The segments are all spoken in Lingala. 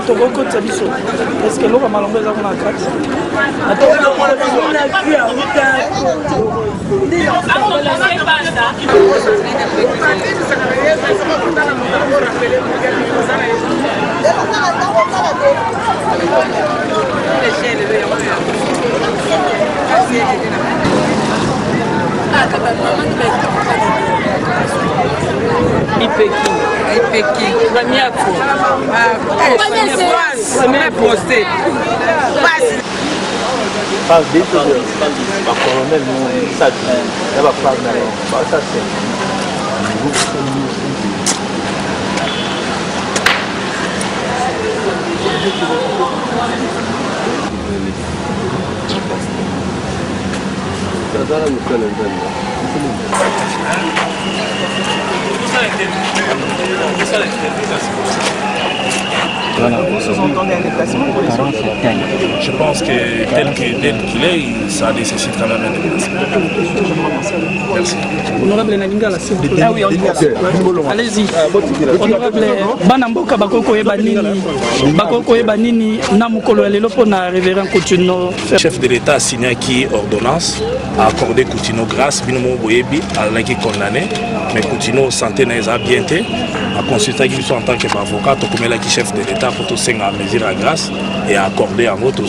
tokokotisa biso est-ce que eloko malongo eza kuna kati Voilà. Je pense que tel qu'il est, ça nécessite quand même un déplacement. Merci. Honorable Nalingala, s'il vous plaît. Ah oui, allez-y. Honorable Banamboka Bakoko Ebanini, Namukolo Lelopo na révérend Coutinho. Le chef de l'État a signé qui ordonnance a accordé Coutinho grâce, Binomo Boyebi, à l'année condamné, mais Coutinho santé n'a pas bien été. A consulté qui en tant qu'avocat, qui chef de l'État pour tout à mesure à grâce et à accorder en gros tout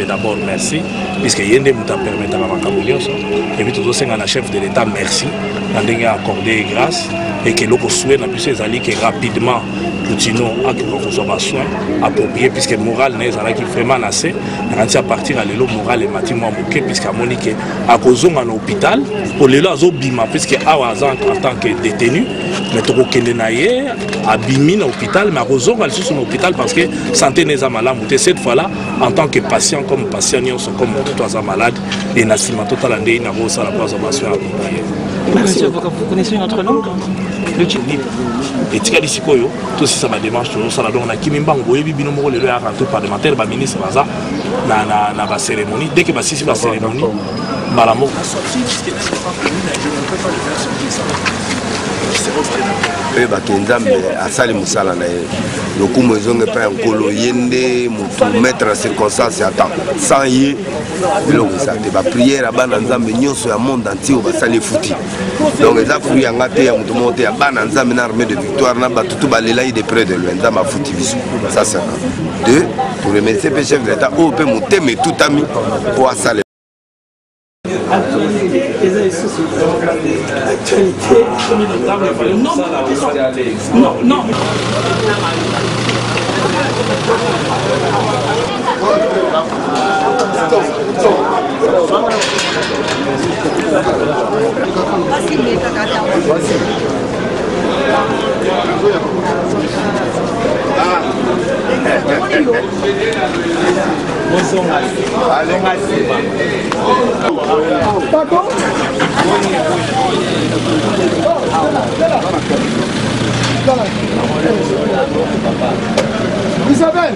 d'abord merci puisque yende muta permettre à Makamonios et puis tout à chef de l'État merci à accorder grâce et que l'on souhaite na puisse aller que rapidement Coutinho a que reçoit soin approprié puisque moral n'est qui vraiment assez à partir à l'élo moral et matimo moqué puisque Monique à cause en hôpital pour les là bima puisque Awazan en tant que détenu mais tout Kenenaye a bimi à l'hôpital mais à cause en hôpital parce que santé n'est pas malade cette fois là en tant que patient comme patient comme tout malade et Nassima total andé na rosa la préservation accompagnée. Merci avocat, vous connaissez notre nom? Le Tchini. Et Tika Sikoyo, tout ça ma démarche toujours ça donc na Kimimba Ngoyebi binomo le a rentré parlementaire ba ministre baza na ba cérémonie dès que ba sisi ba cérémonie malamo et Bakenzambe a sali musala na le coup maison n'est pas un colo yende mettre en circonstance attend sans y donc ça te va prière à bananzambe nyonso ya monde entier va sali fouti donc les afru ya ngate ya mutu monte ya bananzambe na armée de victoire na batutu balela de près de lui nzamba fouti biso ça c'est deux pour remercier le chef de l'État au pe muteme tout ami pour asale non. Isabelle.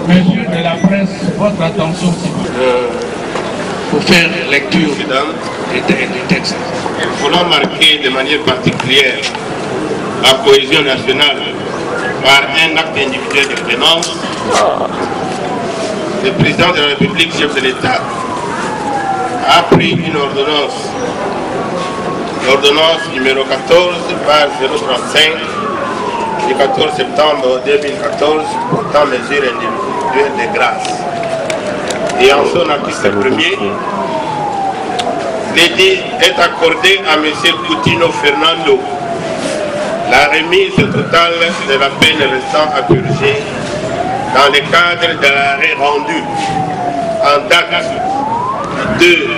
Messieurs de la presse, votre attention faire lecture du texte. Nous voulons marquer de manière particulière la cohésion nationale par un acte individuel de clémence. Le président de la République, chef de l'État, a pris une ordonnance, l'ordonnance numéro 14 par 035 du 14 septembre 2014 portant mesures individuelles de grâce. Et en son article premier, l'édit est accordé à M. Coutinho Fernando la remise totale de la peine restant à purger dans le cadre de l'arrêt rendu en date du 2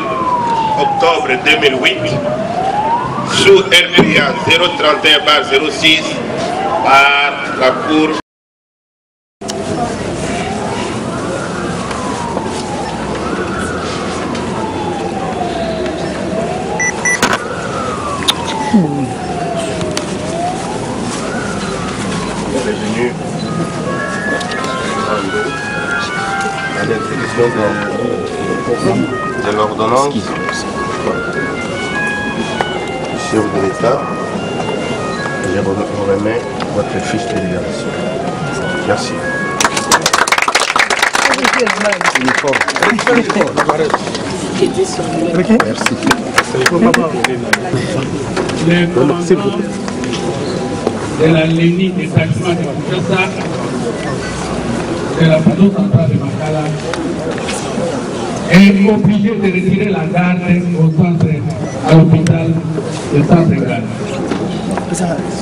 octobre 2008 sous RPA 031/06 par la Cour. À l'exécution de l'ordonnance, chef de l'État, je vous remets votre fiche de libération. Merci. Merci. De la ligne des taxements de Kinshasa, de la panneau centrale de Makala, est obligé de retirer la garde au centre, à l'hôpital de centre garde.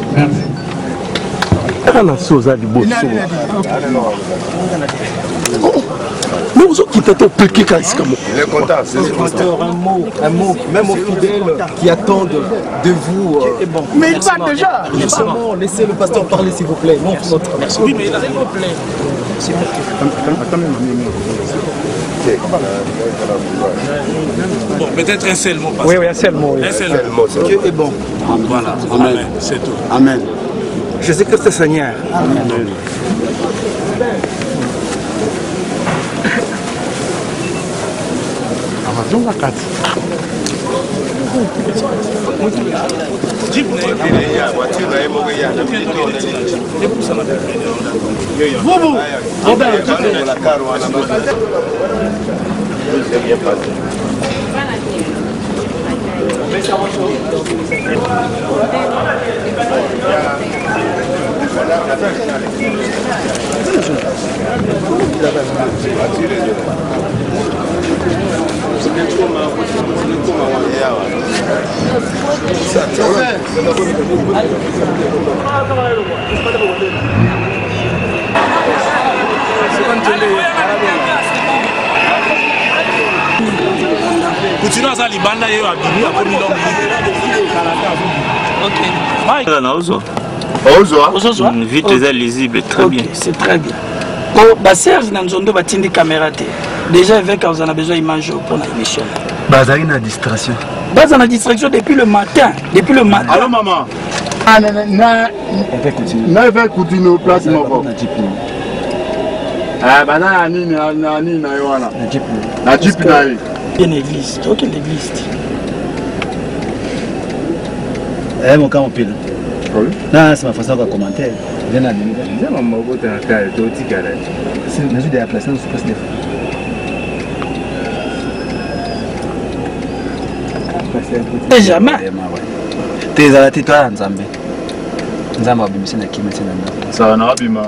Merci. Mais vous qui t'êtes impliqué quand il est content, c'est pasteur, un mot, même aux fidèles qui attendent de vous. Bon. Mais il va déjà. Justement, laissez le pasteur parler s'il vous plaît. Non, merci. Oui, mais s'il vous plaît. Bon, peut-être un seul mot. Oui, un seul mot. Un seul mot. Dieu est bon. Voilà, amen, c'est tout. Amen. Jésus-Christ est Seigneur. Amen. Coutinho aza libanda yeyo abimi akomi longi. Ok. Vite très lisible, très bien. C'est très bien. Bon, Serge Nanzondo batindi caméra te. Déjà avec vous en a besoin d'image pour l'émission. Bazar une distraction. Base en distraction depuis le matin. Depuis le matin. Allô maman. Ah na va Coutinho place moko. Ah bana nini na yoana. Na jeep na yi. Bien l'église. OK l'église. Mon cas on pile. Oui. Non, c'est ma façon de commenter. Viens à l'univers. C'est maman côté à terre, toi tu galères. C'est mesure de la place on se passe des Jamais. Tes alati toi Nzambe. Nzambe abimisi na kimwe tena. Ça na abima.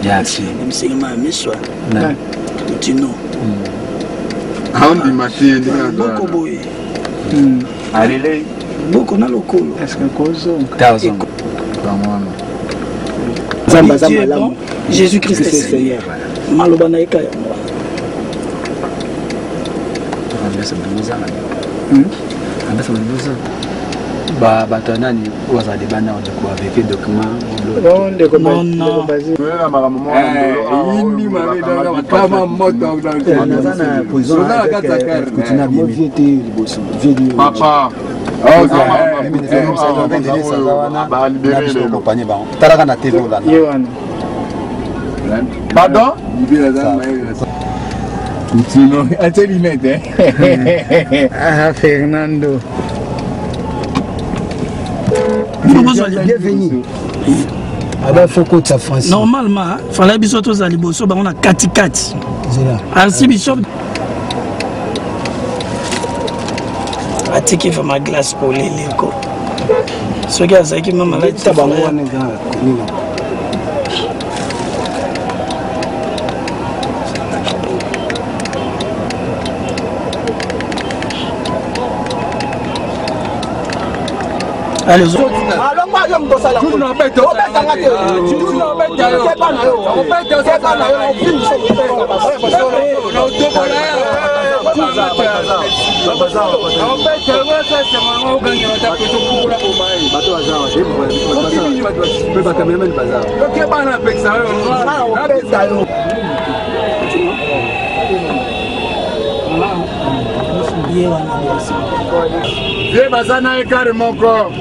Ya si. Msema miswa. Na. Coutinho. Andi machine ndina Boko boy. Alele. Boko na lokolo. Est-ce que kozo? Tazo. Zamba zamba. Jésus-Christ est Seigneur. Maloba na eka ya moi. Ambasa mbuza ba batanani wazali bana watakuwa avec document non non wewe mara mama yindi mara kama moto dans prison Coutinho viété liboso papa talaka na TV là Pardon? Coutinho, ah, Fernando. Bienvenue. Il faut que tu fasses. Normalement, il fallait que tu sois liboso, on a kati-kati. Ainsi, Bishop. Atiki fait ma glace pour les léco. Ce gars, c'est qui m'a malade. Allez, tu Viens, Bazana et carrément encore.